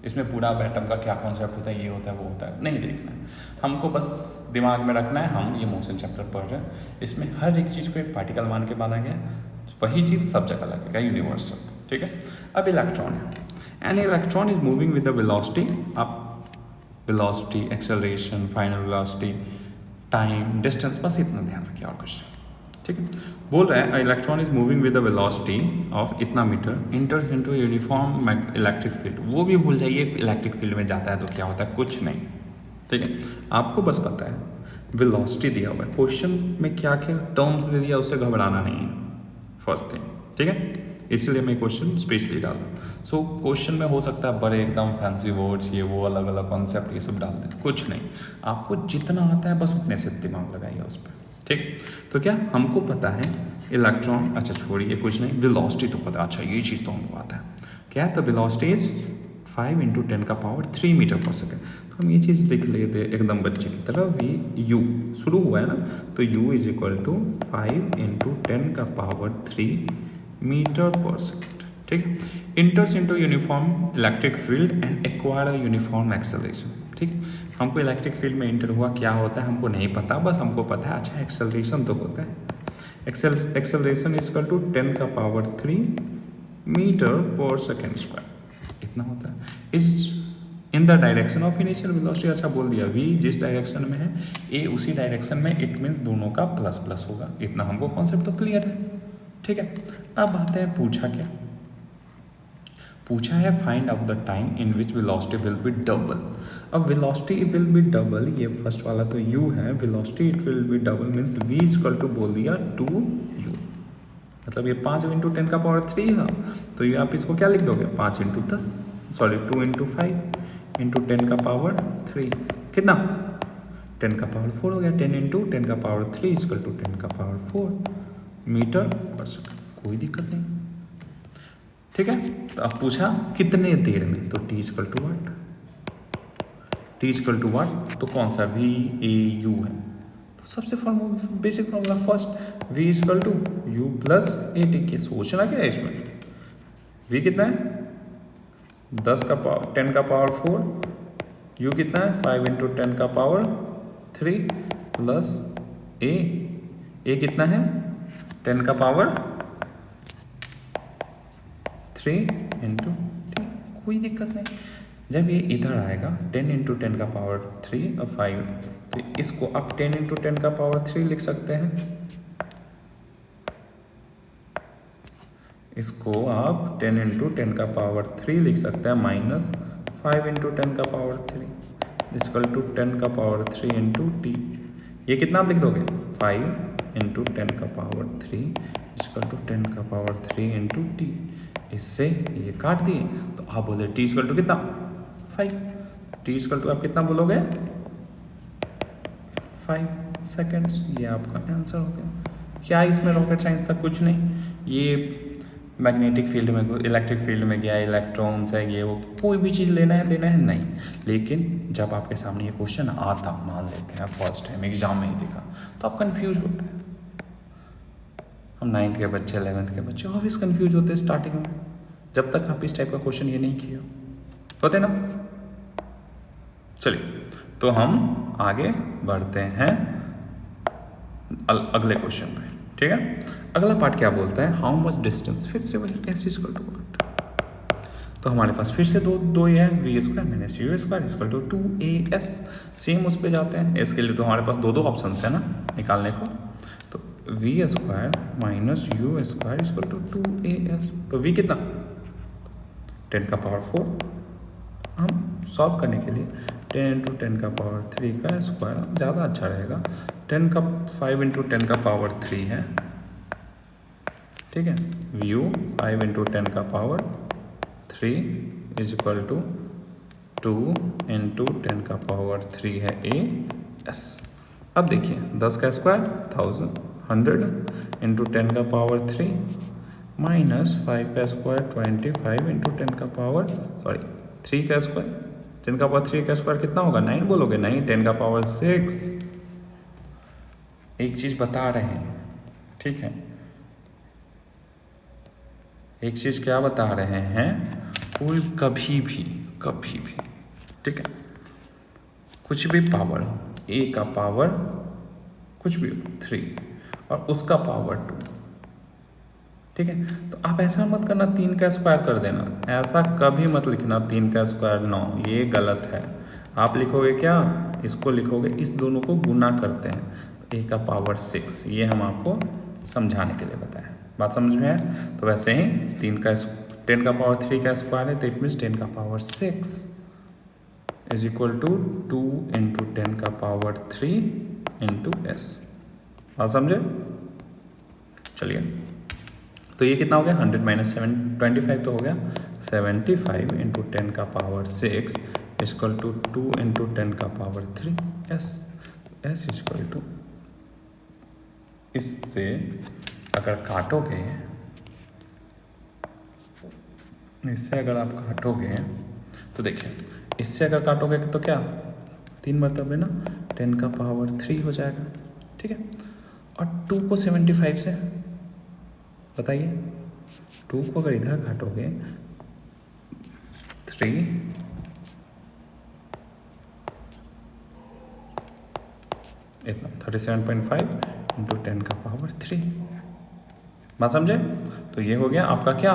इसमें पूरा एटम का क्या कॉन्सेप्ट होता है, ये होता है, वो होता है, नहीं देखना है हमको, बस दिमाग में रखना है हम ये मोशन चैप्टर पढ़ रहे हैं, इसमें हर एक चीज़ को एक पार्टिकल मान के माना गया, वही चीज़ सब जगह लगेगा, यूनिवर्सल। ठीक है, अब इलेक्ट्रॉन है, an electron is moving with the velocity, आप velocity, acceleration, final velocity, time, distance, बस इतना ध्यान रखिए और कुछ नहीं। ठीक है, बोल रहा है electron is moving with the velocity of इतना metre enters into uniform electric field, वो भी भूल जाइए इलेक्ट्रिक फील्ड में जाता है तो क्या होता है, कुछ नहीं। ठीक है, आपको बस पता है वेलोसिटी दिया हुआ है, क्वेश्चन में क्या क्या टर्म्स दे दिया उससे घबराना नहीं है, फर्स्ट थिंग। ठीक है, इसलिए मैं क्वेश्चन स्पेशली डाला। सो क्वेश्चन में हो सकता है बड़े एकदम फैंसी वर्ड्स, ये वो अलग अलग कॉन्सेप्ट ये सब डाल दें, कुछ नहीं, आपको जितना आता है बस उतने से दिमाग लगाइए उस पर। ठीक, तो क्या हमको पता है इलेक्ट्रॉन, अच्छा छोड़िए कुछ नहीं, वेलोसिटी तो पता, अच्छा ये चीज़ तो हमको आता है, क्या है, तो velocity is 5 × 10⁻³ metre per second. तो हम ये चीज़ लिख लेते एकदम बच्चे की तरह, वी यू शुरू हुआ है ना, तो u is equal to 5 × 10⁻³ metre per second. ठीक है, enters into uniform electric field and acquire a uniform acceleration. ठीक, हमको इलेक्ट्रिक फील्ड में इंटर हुआ क्या होता है हमको नहीं पता, बस हमको पता है अच्छा एक्सेलरेशन तो होता है, acceleration is equal to 10⁻³ metre per second square, इतना होता है। Is in the direction of initial velocity, अच्छा बोल दिया, v जिस डायरेक्शन में है a उसी डायरेक्शन में, इट मीन्स दोनों का प्लस प्लस होगा, इतना हमको कॉन्सेप्ट तो क्लियर है। ठीक है, अब आते हैं पूछा क्या, पूछा है find out the time in which velocity will be double. अब वेलोसिटी विल बी डबल, ये फर्स्ट वाला तो u है, velocity it will be double means v equal to बोल दिया 2u, मतलब ये 5 × 10⁻³ है, तो ये आप इसको क्या लिख दोगे 5 × 10, सॉरी 2 × 5 × 10⁻³ कितना 10⁻⁴ हो गया, 10 × 10⁻³ equal to 10⁻⁴ metre per second, कोई दिक्कत नहीं। ठीक है, तो अब पूछा कितने देर में, तो t equal to what, t equal to what, तो कौन सा VAU है, तो सबसे basic formula first, v equal to u plus AT के, सोचना क्या है इसमें, v कितना है 10⁻⁴, u कितना है 5 × 10⁻³ प्लस a कितना है 10⁻³ इंटू t, कोई दिक्कत नहीं। जब ये इधर आएगा 10 × 10⁻³ और 5, तो इसको आप 10 × 10⁻³ लिख सकते हैं, इसको आप 10 × 10⁻³ लिख सकते हैं, minus 5 × 10⁻³ equal to 10⁻³ into t, ये कितना आप लिख दोगे 5 × 10⁻³ इक्वल टू 10⁻³ इंटू t, इससे ये काट दिए, तो आप बोले t इक्वल टू कितना 5, t इक्वल टू आप कितना बोलोगे 5 सेकेंड्स, ये आपका आंसर हो गया। क्या इसमें रॉकेट साइंस था, कुछ नहीं, ये मैग्नेटिक फील्ड में, इलेक्ट्रिक फील्ड में गया, इलेक्ट्रॉन्स है, ये वो, कोई भी चीज़ लेना है नहीं, लेकिन जब आपके सामने ये क्वेश्चन आता, मान लेते हैं फर्स्ट टाइम एग्जाम में ही दिखा, तो आप कंफ्यूज होते हैं, हम 9th के बच्चे 11th के बच्चे ऑब्वियस कंफ्यूज होते हैं स्टार्टिंग में, जब तक आप इस टाइप का क्वेश्चन ये नहीं किया होते ना। चलिए, तो हम आगे बढ़ते हैं अगले क्वेश्चन पे। ठीक है, अगला पार्ट क्या बोलता है, हाउ मच डिस्टेंस, फिर से वही s इक्वल टू व्हाट, तो हमारे पास फिर से दो ये है, v² minus u² equal to 2as, same उस पर जाते हैं, इसके लिए तो हमारे पास दो ऑप्शन है ना निकालने को, तो v² minus u² equal to 2as, तो v कितना 10⁻⁴, हम सॉल्व करने के लिए 10 × 10⁻³ का स्क्वायर ज़्यादा अच्छा रहेगा, 5 × 10⁻³ है, ठीक है, u 5 × 10⁻³ इज इक्वल टू 2 × 10⁻³ है as। अब देखिए 10 का स्क्वायर 1000, 100 × 10⁻³ माइनस 5 का स्क्वायर 25 × 3 का स्क्वायर, 10⁻³ का स्क्वायर कितना होगा 9 बोलोगे, नहीं 10⁻�6। एक चीज़ बता रहे हैं, ठीक है, एक चीज़ क्या बता रहे हैं, कोई कभी भी, ठीक है, कुछ भी पावर हो, a का पावर कुछ भी हो 3 और उसका पावर 2, ठीक है। तो आप ऐसा मत करना 3 का स्क्वायर कर देना, ऐसा कभी मत लिखना 3 का स्क्वायर 9, ये गलत है। आप लिखोगे क्या, इसको लिखोगे, इस दोनों को गुना करते हैं, तो a का पावर 6, ये हम आपको समझाने के लिए बताएं। बात समझ में है? तो वैसे ही 10 का पावर 3 का स्क्वायर है, तो इट मीन्स 10 का power 6 is equal to 2 into 10 का पावर 3 इंटू s। बात समझे? चलिए, तो ये कितना हो गया, 100 माइनस 25 तो हो गया 75 इंटू 10 का पावर 6 इक्वल टू 2 इंटू 10 का पावर 3 s इक्वल टू, इससे अगर काटोगे, इससे अगर आप काटोगे तो देखिए, इससे अगर काटोगे तो क्या 3 मरतबे ना 10 का पावर 3 हो जाएगा, ठीक है। और 2 को 75 से बताइए, 2 को अगर इधर काटोगे 3 इतना 37.5 इंटू 10 का पावर 3। बात समझे? तो ये हो गया आपका क्या,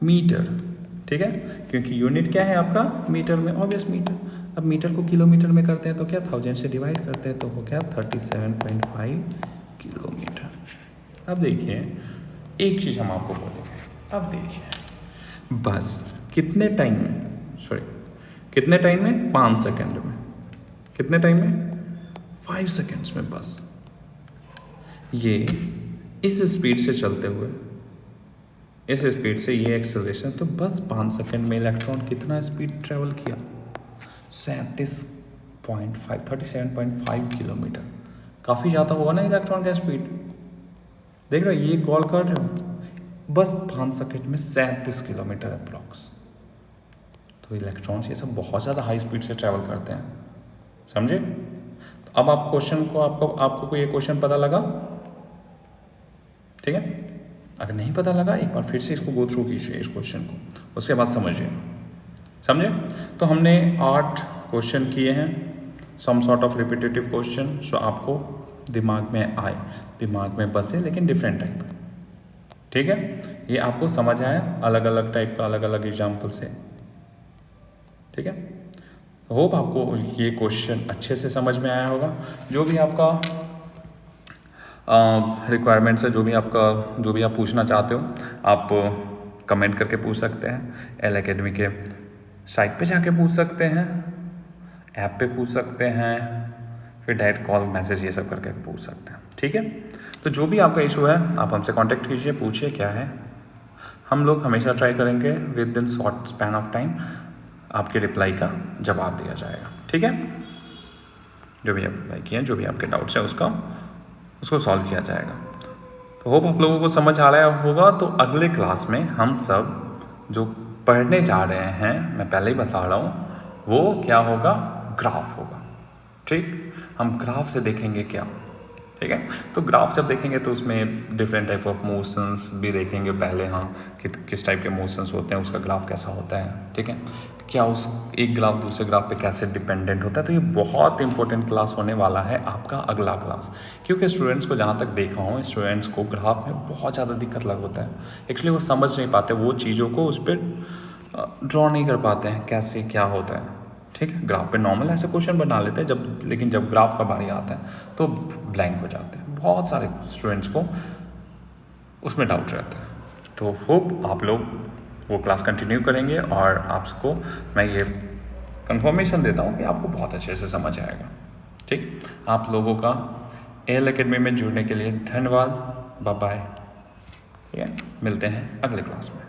मीटर, ठीक है, क्योंकि यूनिट क्या है आपका मीटर में, ऑब्वियस मीटर। अब मीटर को किलोमीटर में करते हैं तो क्या 1000 से डिवाइड करते हैं तो हो गया 37.5 किलोमीटर। अब देखिए एक चीज़ हम आपको बोलेंगे, अब देखिए बस कितने टाइम में, कितने टाइम में, 5 सेकेंड में, कितने टाइम में, 5 सेकेंड्स में, बस ये इस स्पीड से चलते हुए, इस स्पीड से ये एक्सेलरेशन, तो बस 5 सेकेंड में इलेक्ट्रॉन कितना स्पीड ट्रेवल किया, 37.5 किलोमीटर। काफ़ी ज़्यादा होगा ना इलेक्ट्रॉन का स्पीड, देख रहे हो, ये कॉल कर रहे हो, बस 5 सेकेंड में 37 किलोमीटर अप्रॉक्स। तो इलेक्ट्रॉन्स ये सब बहुत ज़्यादा हाई स्पीड से ट्रैवल करते हैं, समझे? तो अब आप क्वेश्चन को, आपको ये क्वेश्चन पता लगा, ठीक है। अगर नहीं पता लगा एक बार फिर से इसको गो थ्रू कीजिए इस क्वेश्चन को, उसके बाद समझिए, समझे? तो हमने 8 क्वेश्चन किए हैं, some sort of repetitive question जो आपको दिमाग में आए, दिमाग में बसे, लेकिन डिफरेंट टाइप, ठीक है। ये आपको समझ आया अलग अलग टाइप का, अलग अलग एग्जाम्पल से, ठीक है। होप आपको ये क्वेश्चन अच्छे से समझ में आया होगा। जो भी आपका रिक्वायरमेंट्स है, जो भी आप पूछना चाहते हो, आप कमेंट करके पूछ सकते हैं, एल एकेडमी के साइट पे जाके पूछ सकते हैं, ऐप पे पूछ सकते हैं, फिर डायरेक्ट कॉल मैसेज ये सब करके पूछ सकते हैं, ठीक है। तो जो भी आपका इशू है आप हमसे कांटेक्ट कीजिए, पूछिए क्या है, हम लोग हमेशा ट्राई करेंगे with in short span of time आपके रिप्लाई का जवाब दिया जाएगा, ठीक है। जो भी आप रिप्लाई किए, जो भी आपके डाउट्स हैं उसको सॉल्व किया जाएगा। तो होप आप लोगों को समझ आ रहा होगा। तो अगले क्लास में हम सब जो पढ़ने जा रहे हैं, मैं पहले ही बता रहा हूँ, वो क्या होगा, ग्राफ होगा, ठीक। हम ग्राफ से देखेंगे क्या, ठीक है। तो ग्राफ जब देखेंगे तो उसमें डिफरेंट टाइप ऑफ मोशंस भी देखेंगे पहले, हाँ कि किस टाइप के मोशंस होते हैं, उसका ग्राफ कैसा होता है, ठीक है, क्या उस एक ग्राफ दूसरे ग्राफ पे कैसे डिपेंडेंट होता है। तो ये बहुत इंपॉर्टेंट क्लास होने वाला है आपका अगला क्लास, क्योंकि स्टूडेंट्स को जहाँ तक देखा हूँ, स्टूडेंट्स को ग्राफ में बहुत ज़्यादा दिक्कत लग होता है, एक्चुअली वो समझ नहीं पाते, वो चीज़ों को उस पर ड्रॉ नहीं कर पाते हैं कैसे क्या होता है, ठीक है। ग्राफ पे नॉर्मल ऐसे क्वेश्चन बना लेते हैं, लेकिन जब ग्राफ का बारी आता है तो ब्लैंक हो जाते हैं, बहुत सारे स्टूडेंट्स को उसमें डाउट रहता है। तो होप आप लोग वो क्लास कंटिन्यू करेंगे और आपको मैं ये कंफर्मेशन देता हूँ कि आपको बहुत अच्छे से समझ आएगा, ठीक। आप लोगों का एल एकेडमी में जुड़ने के लिए धन्यवाद, बाय बाय, ठीक है, मिलते हैं अगले क्लास में।